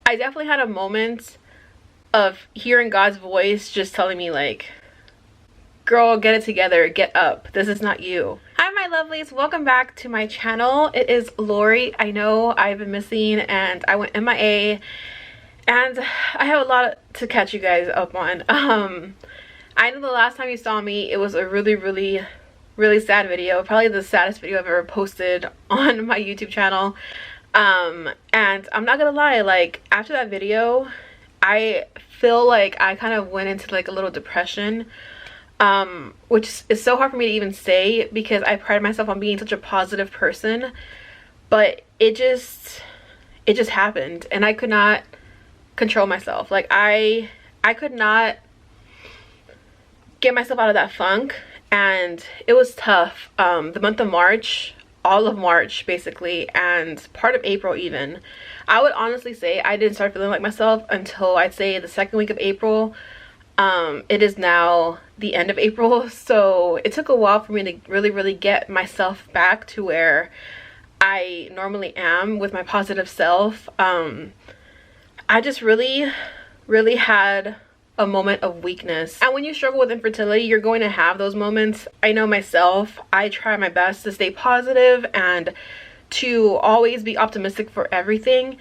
I definitely had a moment of hearing God's voice just telling me like, girl, get it together, get up, this is not you. Hi my lovelies, welcome back to my channel. It is Lori. I know I've been missing and I went MIA and I have a lot to catch you guys up on. I know the last time you saw me, it was a really sad video, probably the saddest video I've ever posted on my YouTube channel. And I'm not gonna lie, like after that video I feel like I kind of went into like a little depression, which is so hard for me to even say because I pride myself on being such a positive person, but it just happened and I could not control myself. Like I could not get myself out of that funk, and it was tough. The month of March, all of March basically, and part of April even, I would honestly say I didn't start feeling like myself until I'd say the second week of April. It is now the end of April, so it took a while for me to really get myself back to where I normally am with my positive self. I just really had a moment of weakness, and when you struggle with infertility, you're going to have those moments. I know myself, I try my best to stay positive and to always be optimistic for everything,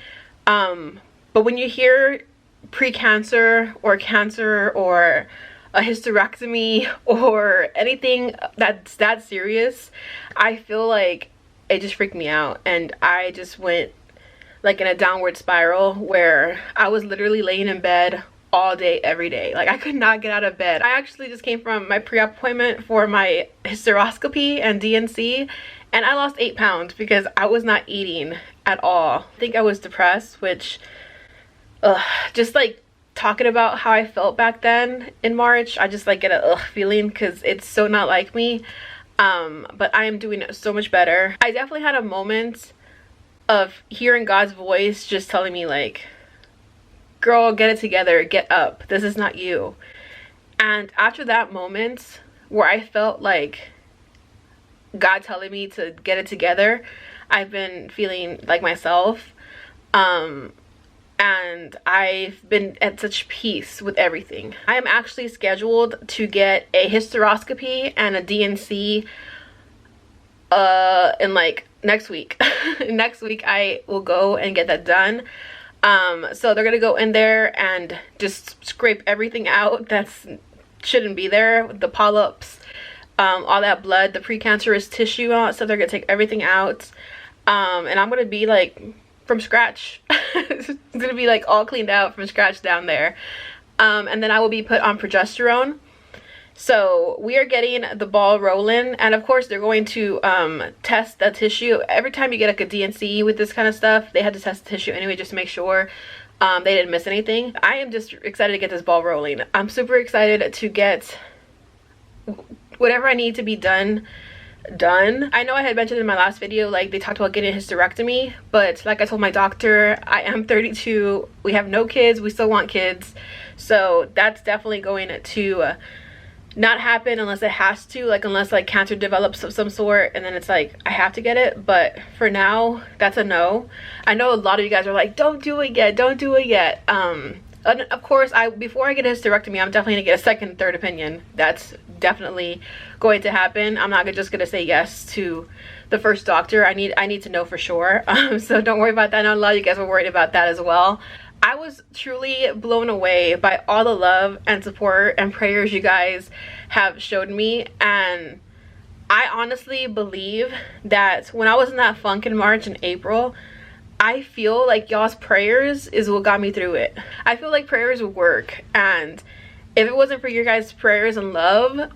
but when you hear pre-cancer or cancer or a hysterectomy or anything that's that serious, I feel like it just freaked me out, and I just went like in a downward spiral where I was literally laying in bed all day every day. Like I could not get out of bed. I actually just came from my pre-op appointment for my hysteroscopy and DNC, and I lost 8 pounds because I was not eating at all. I think I was depressed, which just like talking about how I felt back then in March, I just like get a feeling because it's so not like me. But I am doing so much better. I definitely had a moment of hearing God's voice just telling me like, girl, get it together, get up, this is not you. And after that moment where I felt like God telling me to get it together, I've been feeling like myself, and I've been at such peace with everything. I am actually scheduled to get a hysteroscopy and a DNC in like next week. Next week I will go and get that done. So they're gonna go in there and just scrape everything out that shouldn't be there, the polyps, all that blood, the precancerous tissue, all that stuff. They're gonna take everything out, and I'm gonna be like from scratch. It's gonna be like all cleaned out from scratch down there, and then I will be put on progesterone. So we are getting the ball rolling, and of course they're going to test the tissue. Every time you get like a DNC with this kind of stuff, they had to test the tissue anyway just to make sure they didn't miss anything. I am just excited to get this ball rolling. I'm super excited to get whatever I need to be done. I know I had mentioned in my last video, like they talked about getting a hysterectomy, but like I told my doctor, I am 32, we have no kids, we still want kids, so that's definitely going to not happen unless it has to, like unless like cancer develops of some sort, and then it's like I have to get it. But for now, that's a no. I know a lot of you guys are like, don't do it yet, don't do it yet. And of course, before I get a hysterectomy, I'm definitely gonna get a second and third opinion. That's definitely going to happen. I'm not just gonna say yes to the first doctor. I need to know for sure. So don't worry about that. I know a lot of you guys were worried about that as well. I was truly blown away by all the love and support and prayers you guys have showed me, and I honestly believe that when I was in that funk in March and April, I feel like y'all's prayers is what got me through it. I feel like prayers work, and if it wasn't for your guys' prayers and love,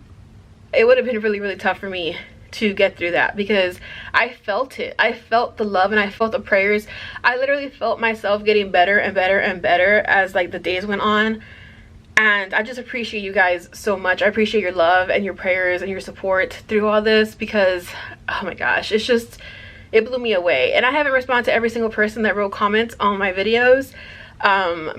it would have been really tough for me to get through that, because I felt it. I felt the love and I felt the prayers. I literally felt myself getting better and better as like the days went on, and I just appreciate you guys so much. I appreciate your love and your prayers and your support through all this, because oh my gosh, it's just, it blew me away. And I haven't responded to every single person that wrote comments on my videos,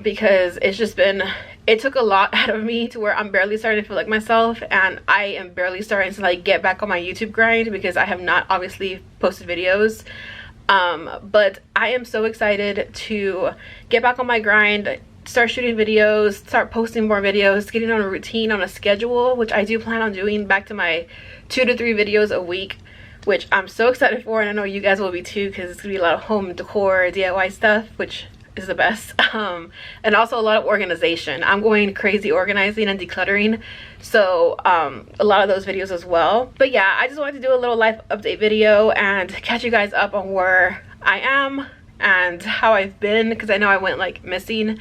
because it's just been, it took a lot out of me to where I'm barely starting to feel like myself, and I am barely starting to like get back on my YouTube grind because I have not obviously posted videos. But I am so excited to get back on my grind, start shooting videos, start posting more videos, getting on a routine, on a schedule, which I do plan on doing, back to my 2 to 3 videos a week, which I'm so excited for, and I know you guys will be too, because it's gonna be a lot of home decor, DIY stuff, which is the best. And also a lot of organization. I'm going crazy organizing and decluttering, so a lot of those videos as well. But yeah, I just wanted to do a little life update video and catch you guys up on where I am and how I've been, because I know I went like missing.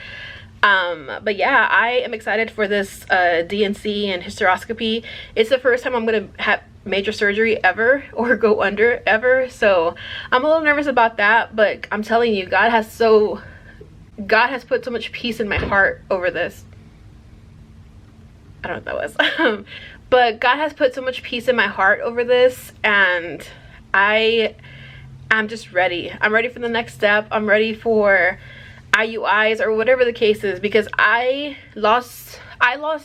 But yeah, I am excited for this DNC and hysteroscopy. It's the first time I'm gonna have major surgery ever, or go under ever, so I'm a little nervous about that. But I'm telling you, God has put so much peace in my heart over this. I don't know what that was. But God has put so much peace in my heart over this, and I'm just ready. I'm ready for the next step. I'm ready for IUIs or whatever the case is, because I lost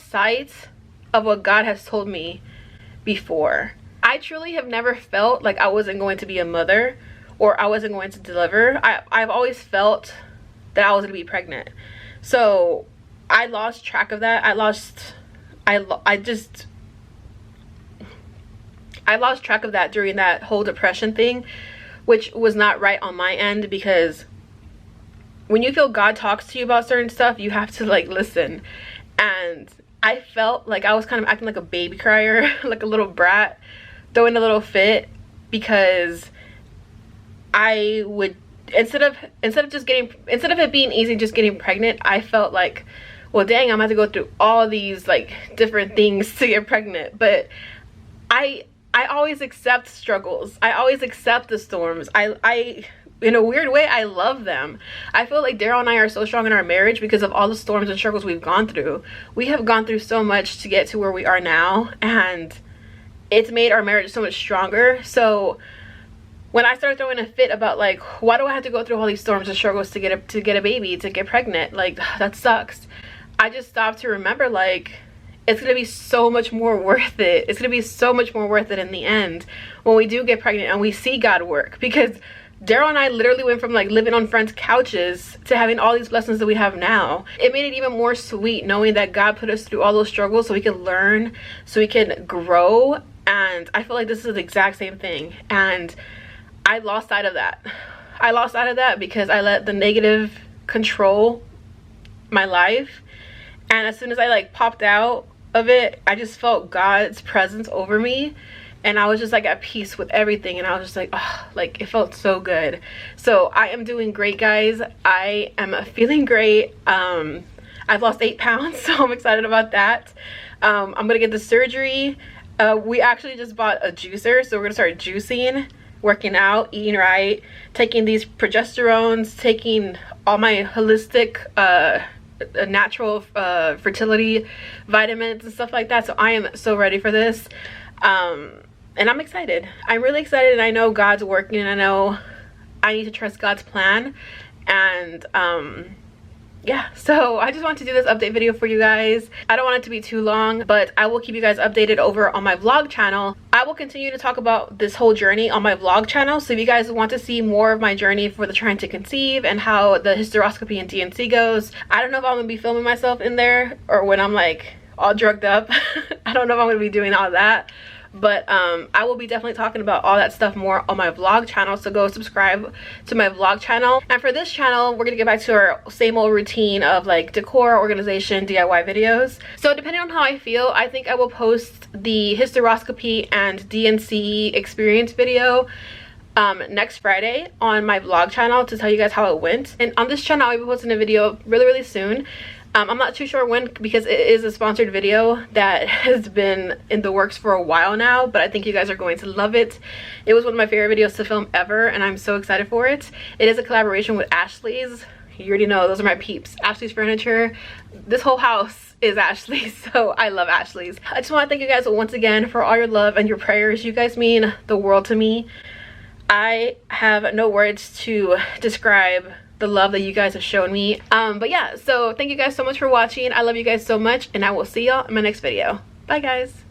sight of what God has told me before. I truly have never felt like I wasn't going to be a mother, or I wasn't going to deliver. I've always felt that I was going to be pregnant. So I lost track of that. I lost track of that during that whole depression thing, which was not right on my end, because when you feel God talks to you about certain stuff, you have to like listen. And I felt like I was kind of acting like a baby crier, like a little brat, throwing a little fit, because I would, instead of it being easy just getting pregnant, I felt like, well dang, I'm gonna have to go through all these like different things to get pregnant. But I always accept struggles. I always accept the storms. I in a weird way, I love them. I feel like Daryl and I are so strong in our marriage because of all the storms and struggles we've gone through. We have gone through so much to get to where we are now, and it's made our marriage so much stronger. So when I started throwing a fit about like, why do I have to go through all these storms and struggles to get a baby, to get pregnant, like that sucks, I just stopped to remember, like, it's gonna be so much more worth it. It's gonna be so much more worth it in the end when we do get pregnant and we see God work. Because Daryl and I literally went from like living on friends' couches to having all these blessings that we have now. It made it even more sweet knowing that God put us through all those struggles so we can learn, so we can grow. And I feel like this is the exact same thing. And I lost sight of that. I lost sight of that because I let the negative control my life. And as soon as I like popped out of it, I just felt God's presence over me. And I was just like at peace with everything, and I was just like, oh, like it felt so good. So I am doing great, guys. I am feeling great. I've lost 8 pounds, so I'm excited about that. I'm gonna get the surgery. We actually just bought a juicer, so we're gonna start juicing, working out, eating right, taking these progesterones, taking all my holistic natural fertility vitamins and stuff like that. So I am so ready for this. And I'm excited. I'm really excited, and I know God's working, and I know I need to trust God's plan. And yeah, so I just wanted to do this update video for you guys. I don't want it to be too long, but I will keep you guys updated over on my vlog channel. I will continue to talk about this whole journey on my vlog channel, so if you guys want to see more of my journey for the trying to conceive and how the hysteroscopy and DNC goes, I don't know if I'm gonna be filming myself in there or when I'm like all drugged up. I don't know if I'm gonna be doing all that. But I will be definitely talking about all that stuff more on my vlog channel, so go subscribe to my vlog channel. And for this channel, we're gonna get back to our same old routine of like decor, organization, DIY videos. So depending on how I feel, I think I will post the hysteroscopy and DNC experience video next Friday on my vlog channel to tell you guys how it went. And on this channel, I'll be posting a video really soon. I'm not too sure when, because it is a sponsored video that has been in the works for a while now, but I think you guys are going to love it. It was one of my favorite videos to film ever, and I'm so excited for it. It is a collaboration with Ashley's. You already know, those are my peeps. Ashley's Furniture. This whole house is Ashley's, so I love Ashley's. I just want to thank you guys once again for all your love and your prayers. You guys mean the world to me. I have no words to describe the love that you guys have shown me. But yeah, so thank you guys so much for watching. I love you guys so much, and I will see y'all in my next video. Bye guys.